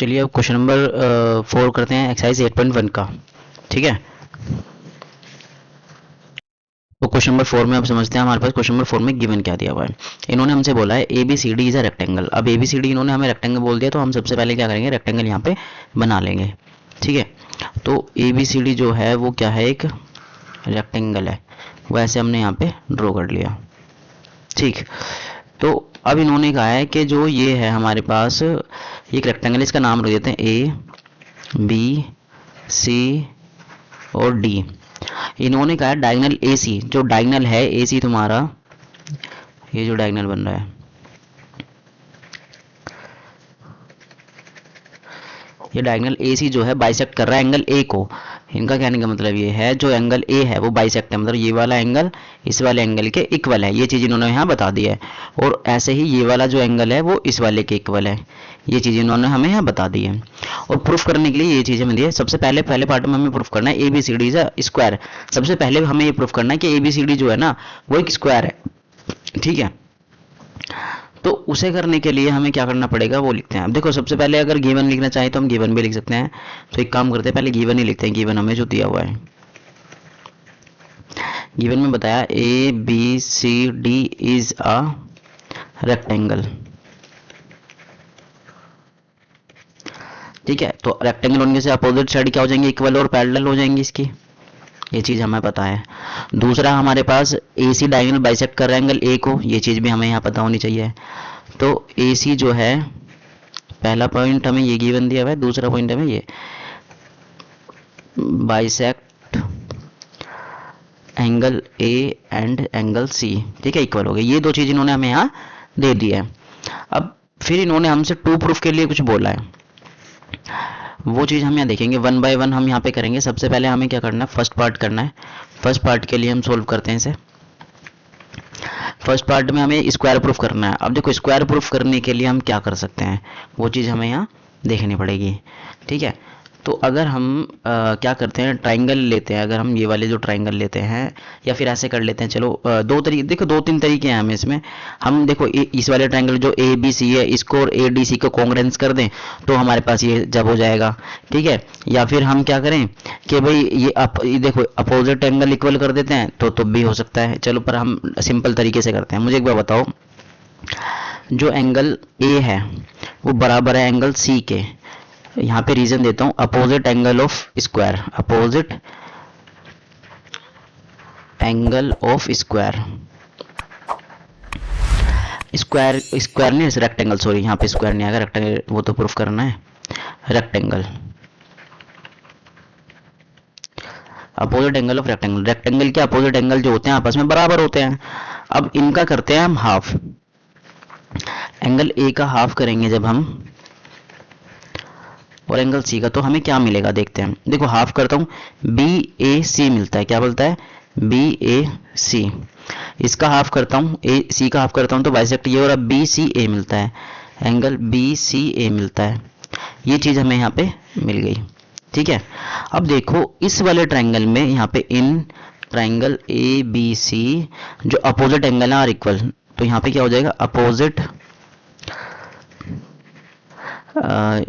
चलिए अब question number 4 करते हैं, एक्सरसाइज 8.1 का। ठीक है, तो क्वेश्चन नंबर 4 में अब समझते हैं हमारे पास क्वेश्चन नंबर 4 में गिवन क्या दिया हुआ है। इन्होंने हमसे बोला है A B C D is a rectangle. अब ए बी सी डी इन्होंने हमें रेक्टेंगल बोल दिया, तो हम सबसे पहले क्या करेंगे, रेक्टेंगल यहाँ पे बना लेंगे। ठीक है, तो ए बी सी डी जो है वो क्या है, एक रेक्टेंगल है, वैसे हमने यहाँ पे ड्रॉ कर लिया। ठीक, तो अब इन्होंने कहा है कि जो ये है हमारे पास एक रेक्टेंगल, इसका नाम रख देते हैं ए बी सी और डी। इन्होंने कहा है डायगोनल ए सी, जो डायगोनल है ए सी तुम्हारा, ये जो डायगोनल बन रहा है, ये डायगोनल ए सी जो है बाइसेक्ट कर रहा है एंगल ए को। इनका कहने का मतलब ये है जो एंगल ए है वो बाइसेक्ट है, मतलब ये वाला एंगल इस वाले एंगल के इक्वल है। ये चीज़ इन्होंने यहाँ बता दी है। और ऐसे ही ये वाला जो एंगल है वो इस वाले के इक्वल है, ये चीज़ इन्होंने हमें यहाँ बता दी है। और प्रूफ करने के लिए ये चीज़ हमें दी है। सबसे पहले पहले पार्ट में हमें प्रूफ करना है A B C D is a square. सबसे पहले हमें ये प्रूफ करना है कि ए बी सी डी जो है ना वो एक स्क्वायर है। ठीक है, तो उसे करने के लिए हमें क्या करना पड़ेगा वो लिखते हैं। अब देखो, सबसे पहले अगर गिवन लिखना चाहे तो हम गिवन भी लिख सकते हैं। तो एक काम करते हैं, पहले गिवन ही लिखते हैं। गिवन हमें जो दिया हुआ है, गिवन में बताया A B C D is a rectangle. ठीक है, तो रेक्टेंगल होने से अपोजिट साइड क्या हो जाएंगे, इक्वल और पैरेलल हो जाएंगी इसकी, ये चीज़ हमें पता है। दूसरा हमारे पास ए सी डायगोनल बाइसेक्ट कर रहा है एंगल ए को, ये चीज़ भी हमें यहाँ पता होनी चाहिए। तो ए सी जो है, पहला पॉइंट हमें ये गिवन दिया हुआ है, दूसरा पॉइंट हमें ये bisect angle A and angle C. ठीक है, इक्वल हो गए, ये दो चीज़ इन्होंने हमें यहाँ दे दी है। अब फिर इन्होंने हमसे टू प्रूफ के लिए कुछ बोला है, वो चीज़ हम यहाँ देखेंगे। वन बाय वन हम यहाँ पे करेंगे। सबसे पहले हमें क्या करना है, फर्स्ट पार्ट करना है। फर्स्ट पार्ट के लिए हम सोल्व करते हैं इसे। फर्स्ट पार्ट में हमें स्क्वायर प्रूफ करना है। अब देखो, स्क्वायर प्रूफ करने के लिए हम क्या कर सकते हैं वो चीज़ हमें यहाँ देखनी पड़ेगी। ठीक है, तो अगर हम क्या करते हैं, ट्राइंगल लेते हैं। अगर हम ये वाले जो ट्राइंगल लेते हैं, या फिर ऐसे कर लेते हैं, चलो दो तरीके, देखो दो तीन तरीके हैं हमें इसमें। हम देखो इस वाले ट्राइंगल जो ए बी सी है, इसको और ए डी सी को कॉन्ग्रेंस कर दें तो हमारे पास ये जब हो जाएगा। ठीक है, या फिर हम क्या करें कि भाई ये देखो अपोजिट एंगल इक्वल कर देते हैं तो भी हो सकता है। चलो, पर हम सिंपल तरीके से करते हैं। मुझे एक बार बताओ, जो एंगल ए है वो बराबर है एंगल सी के। यहाँ पे रीजन देता हूं, opposite angle of square, opposite angle of square, square square नहीं, रेक्टेंगल, सॉरी यहाँ पे स्क्वायर नहीं आएगा, रेक्टेंगल वो तो प्रूफ करना है। Rectangle, opposite angle of rectangle, rectangle के अपोजिट एंगल जो होते हैं आपस में बराबर होते हैं। अब इनका करते हैं हम हाफ, एंगल ए का हाफ करेंगे जब हम, और एंगल सी का, तो हमें क्या मिलेगा देखते हैं। देखो हाफ करता हूं, बी ए सी मिलता है। क्या बोलता है, बी ए सी। इसका हाफ करता हूं, ए सी का हाफ करता हूं तो बाइसेक्ट ये, और अब बी सी ए मिलता है, एंगल बी सी ए मिलता है। ये चीज हमें यहाँ पे मिल गई। ठीक है, अब देखो इस वाले ट्राइंगल में, यहाँ पे इन ट्राइंगल ए बी सी जो अपोजिट एंगल आर इक्वल, तो यहाँ पे क्या हो जाएगा, अपोजिट,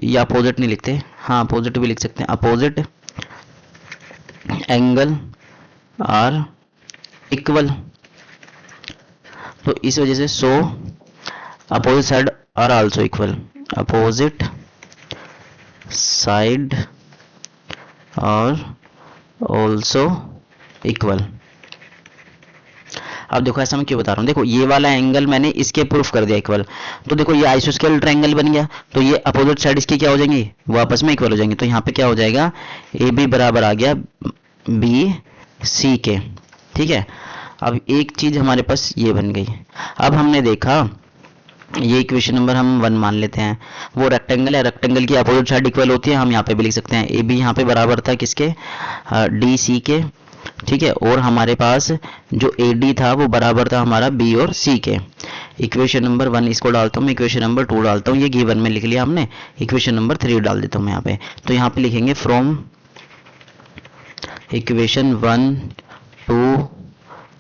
या अपोजिट नहीं लिखते, हाँ अपोजिट भी लिख सकते हैं, अपोजिट एंगल आर इक्वल। तो इस वजह से so opposite side are also equal, opposite side और ऑल्सो इक्वल। अब देखो ऐसा मैं क्यों बता रहा हूँ, देखो ये वाला एंगल मैंने इसके प्रूफ कर दिया इक्वल, तो देखो ये आइसोस्केल ट्रायंगल बन गया, तो ये अपोजिट साइड इसकी क्या हो जाएंगी, वो आपस में इक्वल हो जाएंगे। तो यहाँ पे क्या हो जाएगा, ए बी बराबर आ गया बी सी के। ठीक है, अब एक चीज हमारे पास ये बन गई। अब हमने देखा ये इक्वेशन नंबर हम 1 मान लेते हैं, वो रेक्टेंगल है, रेक्टेंगल की अपोजिट साइड इक्वल होती है, हम यहाँ पे भी लिख सकते हैं ए बी यहाँ पे बराबर था किसके, डी सी के। ठीक है, और हमारे पास जो ए डी था वो बराबर था हमारा बी और सी के। इक्वेशन नंबर 1 इसको डालता हूँ मैं, इक्वेशन नंबर 2 डालता हूँ, ये गिवन में लिख लिया हमने, इक्वेशन नंबर 3 डाल देता हूँ मैं यहाँ पे। तो यहाँ पे लिखेंगे फ्रॉम इक्वेशन 1, 2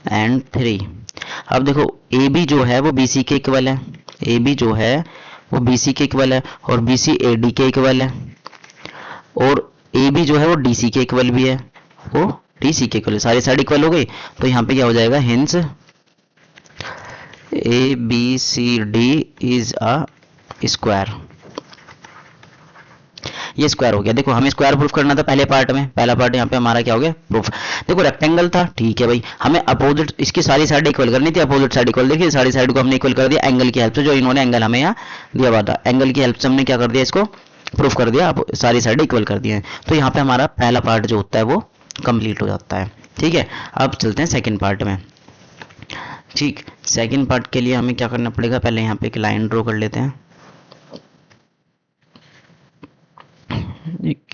एंड 3। अब देखो ए बी जो है वो बी सी के इक्वल है, ए बी जो है वो BC के इक्वल है, और BC AD के इक्वल है, और AB जो है वो DC के इक्वल भी है, वो DC के इक्वल है, सारी साइड इक्वल हो गई। तो यहाँ पे क्या हो जाएगा, hints ABCD is a square. ये स्क्वायर हो गया। देखो हमें स्क्वायर प्रूफ करना था पहले पार्ट में, पहला पार्ट यहाँ पे हमारा क्या हो गया, प्रूफ। देखो रेक्टेंगल था, ठीक है भाई, हमें अपोजिट इसकी सारी साइड इक्वल करनी थी, अपोजिट साइड इक्वल। देखिए सारी साइड को हमने इक्वल कर दिया एंगल की हेल्प से, जो इन्होंने एंगल हमें यहाँ दिया हुआ था, एंगल की हेल्प से हमने क्या कर दिया, इसको प्रूफ कर दिया, अब सारी साइड इक्वल कर दिए। तो यहाँ पे हमारा पहला पार्ट जो होता है वो कंप्लीट हो जाता है। ठीक है, अब चलते हैं सेकेंड पार्ट में। ठीक, सेकेंड पार्ट के लिए हमें क्या करना पड़ेगा, पहले यहाँ पे एक लाइन ड्रॉ कर लेते हैं,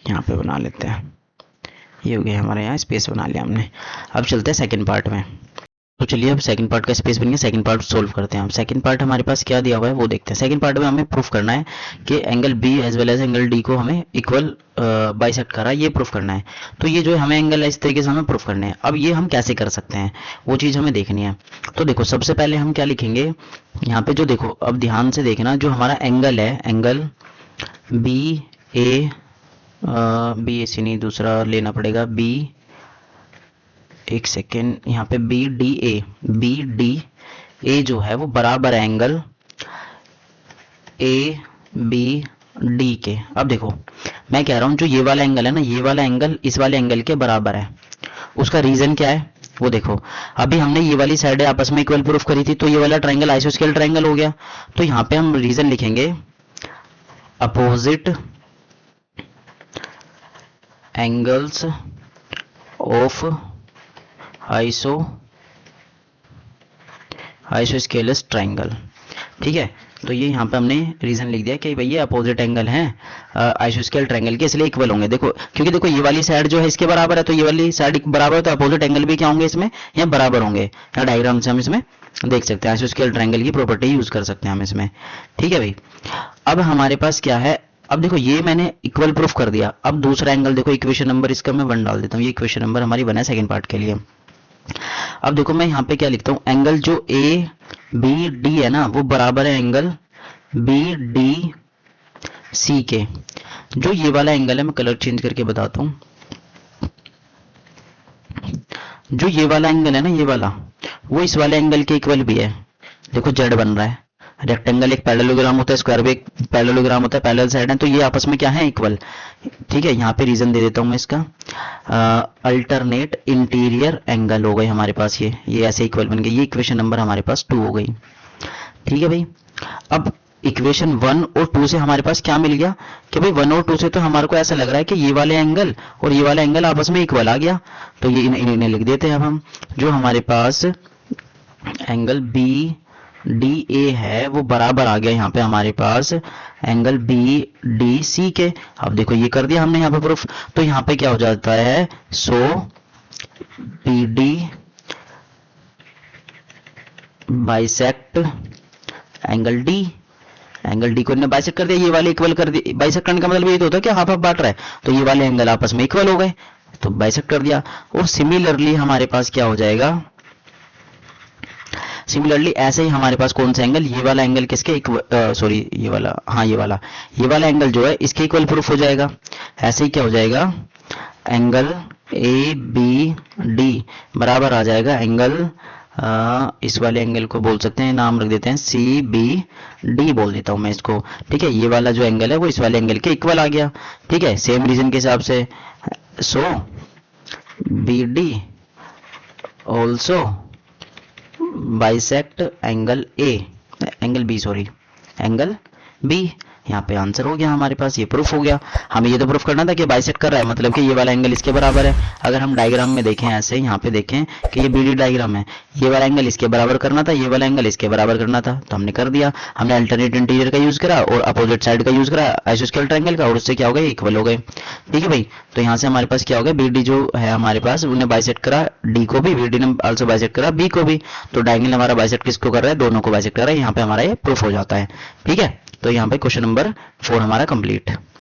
यहाँ पे बना लेते हैं, ये हो गया हमारे यहाँ स्पेस बना लिया हमने। अब चलते हैं सेकंड पार्ट में। तो चलिए अब सेकंड पार्ट का स्पेस बन गया, सेकंड पार्ट सोल्व करते हैं हम। सेकंड पार्ट हमारे पास क्या दिया हुआ है वो देखते हैं। सेकंड पार्ट में हमें प्रूफ करना है कि angle B as well as angle D को हमें इक्वल बाइसेक्ट करा, ये प्रूफ करना है। तो ये जो है हमें एंगल है इस तरीके से हमें प्रूफ करने हैं। अब ये हम कैसे कर सकते हैं वो चीज़ हमें देखनी है। तो देखो सबसे पहले हम क्या लिखेंगे यहाँ पे, जो देखो अब ध्यान से देखना, जो हमारा एंगल है, एंगल बी ए सी नहीं, दूसरा लेना पड़ेगा बी, एक सेकेंड, यहाँ पे बी डी ए जो है वो बराबर है एंगल ए बी डी के। अब देखो मैं कह रहा हूं जो ये वाला एंगल है ना, ये वाला एंगल इस वाले एंगल के बराबर है। उसका रीजन क्या है वो देखो, अभी हमने ये वाली साइड आपस में इक्वल प्रूफ करी थी, तो ये वाला ट्रायंगल आइसोस्केल ट्रायंगल हो गया। तो यहाँ पे हम रीजन लिखेंगे opposite angles of isosceles triangle. ठीक है, तो ये यहाँ पे हमने रीजन लिख दिया कि भाई ये अपोजिट एंगल हैं आइसोस्केल ट्रायंगल के, इसलिए इक्वल होंगे। देखो क्योंकि देखो ये वाली साइड जो है इसके बराबर है, तो ये वाली साइड बराबर है, तो अपोजिट एंगल भी क्या होंगे इसमें, यहाँ बराबर होंगे। यहाँ डायग्राम से हम इसमें देख सकते हैं, आइसोस्केल ट्रायंगल की प्रॉपर्टी यूज कर सकते हैं हम इसमें। ठीक है भाई, अब हमारे पास क्या है, अब देखो ये मैंने इक्वल प्रूफ कर दिया। अब दूसरा एंगल देखो, इक्वेशन नंबर इसका मैं 1 डाल देता हूँ, ये इक्वेशन नंबर हमारी 1 है सेकंड पार्ट के लिए। अब देखो मैं यहाँ पे क्या लिखता हूँ, एंगल जो ए बी डी है ना वो बराबर है एंगल बी डी सी के। जो ये वाला एंगल है, मैं कलर चेंज करके बताता हूँ, जो ये वाला एंगल है ना, ये वाला वो इस वाले एंगल के इक्वल भी है। देखो जेड बन रहा है, रेक्टेंगल एक पैरेललोग्राम होता है, स्क्वायर भी एक पैरेललोग्राम होता है, पैरेलल साइड है, तो ये आपस में क्या है, इक्वल। ठीक है, यहाँ पे रीजन दे देता हूँ मैं इसका, अल्टरनेट इंटीरियर एंगल हो गए हमारे पास, ये ऐसे इक्वल बन गए। ये इक्वेशन नंबर हमारे पास 2 हो गई। ठीक है भाई, अब इक्वेशन 1 और 2 से हमारे पास क्या मिल गया कि भाई 1 और 2 से तो हमारे को ऐसा लग रहा है कि ये वाले एंगल और ये वाला एंगल आपस में इक्वल आ गया। तो ये इन्हें लिख देते हैं अब हम, जो हमारे पास एंगल बी डी ए है वो बराबर आ गया यहाँ पे हमारे पास एंगल बी डी सी के। अब देखो ये कर दिया हमने यहाँ पे प्रूफ। तो यहाँ पे क्या हो जाता है, so B D bisect angle D, angle D को इन्हें बाइसेक्ट कर दिया, ये वाले इक्वल कर दिया। बाइसेक्ट करने का मतलब ये तो होता है कि हाफ हाफ बांट रहा है, तो ये वाले एंगल आपस में इक्वल हो गए, तो बाइसेक्ट कर दिया। और सिमिलरली हमारे पास क्या हो जाएगा, सिमिलरली ऐसे ही हमारे पास कौन सा एंगल, ये वाला एंगल किसके सॉरी ये वाला, हाँ ये वाला एंगल जो है इसके इक्वल प्रूफ हो जाएगा। ऐसे ही क्या हो जाएगा, एंगल ए बी डी बराबर आ जाएगा एंगल, इस वाले एंगल को बोल सकते हैं, नाम रख देते हैं सी बी डी बोल देता हूं मैं इसको। ठीक है, ये वाला जो एंगल है वो इस वाले एंगल के इक्वल आ गया। ठीक है, सेम रीजन के हिसाब से, so B D also bisect angle A, angle B sorry, angle B. यहाँ पे आंसर हो गया हमारे पास, ये प्रूफ हो गया। हमें ये तो प्रूफ करना था कि बाइसेक्ट कर रहा है, मतलब कि ये वाला एंगल इसके बराबर है। अगर हम डायग्राम में देखें ऐसे, यहाँ पे देखें कि ये बीडी डायग्राम है, ये वाला एंगल इसके बराबर करना था, ये वाला एंगल इसके बराबर करना था, तो हमने कर दिया। हमने अल्टरनेट इंटीरियर का यूज करा और अपोजिट साइड का यूज करा आइसोस्केल ट्रायंगल का, और उससे क्या हो गया, इक्वल हो गए। ठीक है भाई, तो यहाँ से हमारे पास क्या हो गया, बी डी जो है हमारे पास उन्हें बाइसेक्ट करा डी को भी, बी डी ने आल्सो बाइसेक्ट करा बी को भी, तो डायंगल हमारा बाइसेक्ट किसको कर रहा है, दोनों को बाइसेक्ट कर रहा है। यहाँ पे हमारा ये प्रूफ हो जाता है। ठीक है, तो यहाँ पे क्वेश्चन नंबर 4 हमारा कंप्लीट।